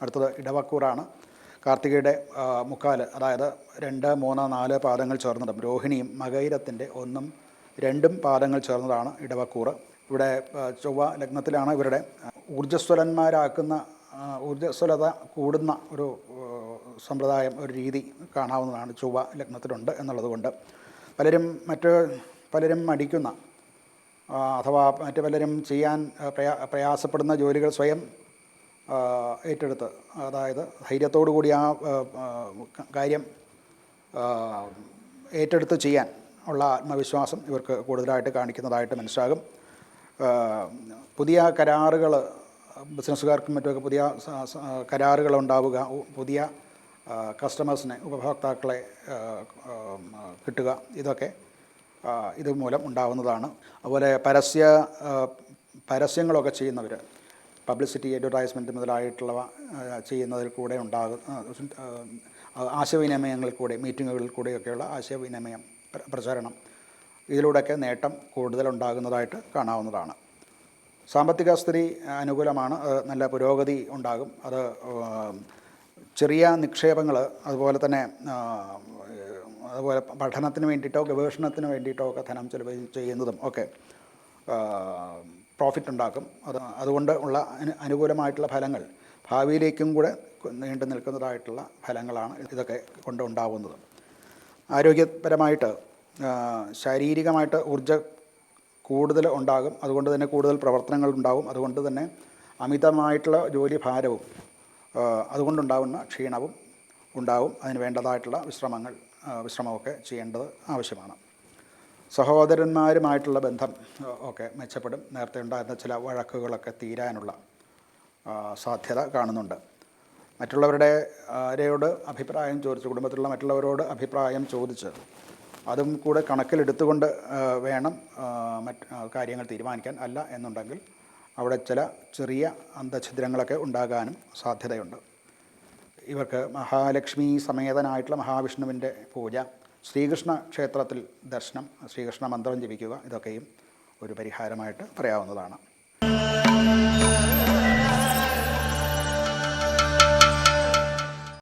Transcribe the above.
അടുത്തത് ഇടവക്കൂറാണ്. കാർത്തികയുടെ മുക്കാല്, അതായത് 2, 3, 4 പാദങ്ങൾ ചേർന്നതും രോഹിണിയും മകയിരത്തിൻ്റെ 1, 2 പാദങ്ങൾ ചേർന്നതാണ് ഇടവക്കൂറ്. ഇവിടെ ചൊവ്വ ലഗ്നത്തിലാണ്. ഇവരുടെ ഊർജ്ജസ്വലത കൂടുന്ന ഒരു സമ്പ്രദായം, ഒരു രീതി കാണാവുന്നതാണ്. ചൊവ്വ ലഗ്നത്തിലുണ്ട് എന്നുള്ളത് കൊണ്ട് പലരും മടിക്കുന്ന അഥവാ മറ്റു പലരും ചെയ്യാൻ പ്രയാസപ്പെടുന്ന ജോലികൾ സ്വയം ഏറ്റെടുത്ത്, അതായത് ധൈര്യത്തോടു കൂടി ആ കാര്യം ഏറ്റെടുത്ത് ചെയ്യാൻ ഉള്ള ആത്മവിശ്വാസം ഇവർക്ക് കൂടുതലായിട്ട് കാണിക്കുന്നതായിട്ട് മനസ്സിലാകും. പുതിയ കരാറുകൾ, ബിസിനസ്സുകാർക്കും മറ്റുമൊക്കെ പുതിയ കരാറുകൾ ഉണ്ടാവുക, പുതിയ കസ്റ്റമേഴ്സിനെ, ഉപഭോക്താക്കളെ കിട്ടുക, ഇതൊക്കെ ഇതുമൂലം ഉണ്ടാവുന്നതാണ്. അതുപോലെ പരസ്യങ്ങളൊക്കെ ചെയ്യുന്നവർ, പബ്ലിസിറ്റി, അഡ്വർടൈസ്മെൻറ്റ് മുതലായിട്ടുള്ളവ ചെയ്യുന്നതിൽ കൂടെ ആശയവിനിമയങ്ങളിൽ കൂടെ, മീറ്റിങ്ങുകളിൽ കൂടെയൊക്കെയുള്ള ആശയവിനിമയം, പ്രചരണം, ഇതിലൂടെയൊക്കെ നേട്ടം കൂടുതലുണ്ടാകുന്നതായിട്ട് കാണാവുന്നതാണ്. സാമ്പത്തിക സ്ഥിതി അനുകൂലമാണ്. നല്ല പുരോഗതി ഉണ്ടാകും. അത് ചെറിയ നിക്ഷേപങ്ങൾ, അതുപോലെ പഠനത്തിന് വേണ്ടിയിട്ടോ ഗവേഷണത്തിന് വേണ്ടിയിട്ടോ ഒക്കെ ധനം ചെലവ് ചെയ്യുന്നതും ഒക്കെ പ്രോഫിറ്റ് ഉണ്ടാക്കും. അതുകൊണ്ട് ഉള്ള അനുകൂലമായിട്ടുള്ള ഫലങ്ങൾ ഭാവിയിലേക്കും കൂടെ നീണ്ടു നിൽക്കുന്നതായിട്ടുള്ള ഫലങ്ങളാണ് ഇതൊക്കെ കൊണ്ടുണ്ടാവുന്നത്. ആരോഗ്യപരമായിട്ട് ശാരീരികമായിട്ട് ഊർജ്ജം കൂടുതൽ ഉണ്ടാകും. അതുകൊണ്ട് തന്നെ കൂടുതൽ പ്രവർത്തനങ്ങൾ ഉണ്ടാകും. അതുകൊണ്ട് തന്നെ അമിതമായിട്ടുള്ള ജോലി ഭാരവും അതുകൊണ്ടുണ്ടാകുന്ന ക്ഷീണവും ഉണ്ടാകും. അതിന് വേണ്ടതായിട്ടുള്ള വിശ്രമമൊക്കെ ചെയ്യേണ്ടത് ആവശ്യമാണ്. സഹോദരന്മാരുമായിട്ടുള്ള ബന്ധം ഒക്കെ മെച്ചപ്പെടും. നേരത്തെ ഉണ്ടായിരുന്ന ചില വഴക്കുകളൊക്കെ തീരാനുള്ള സാധ്യത കാണുന്നുണ്ട്. മറ്റുള്ളവരോട് അഭിപ്രായം ചോദിച്ച്, കുടുംബത്തിലുള്ള മറ്റുള്ളവരോട് അഭിപ്രായം ചോദിച്ച് അതും കൂടെ കണക്കിലെടുത്തുകൊണ്ട് വേണം കാര്യങ്ങൾ തീരുമാനിക്കാൻ. അല്ല എന്നുണ്ടെങ്കിൽ അവിടെ ചില ചെറിയ അന്തഛിദ്രങ്ങളൊക്കെ ഉണ്ടാകാനും സാധ്യതയുണ്ട്. ഇവർക്ക് മഹാലക്ഷ്മി സമേതനായിട്ടുള്ള മഹാവിഷ്ണുവിൻ്റെ പൂജ, ശ്രീകൃഷ്ണ ക്ഷേത്രത്തിൽ ദർശനം, ശ്രീകൃഷ്ണ മന്ത്രം ജപിക്കുക, ഇതൊക്കെയും ഒരു പരിഹാരമായിട്ട് പറയാവുന്നതാണ്.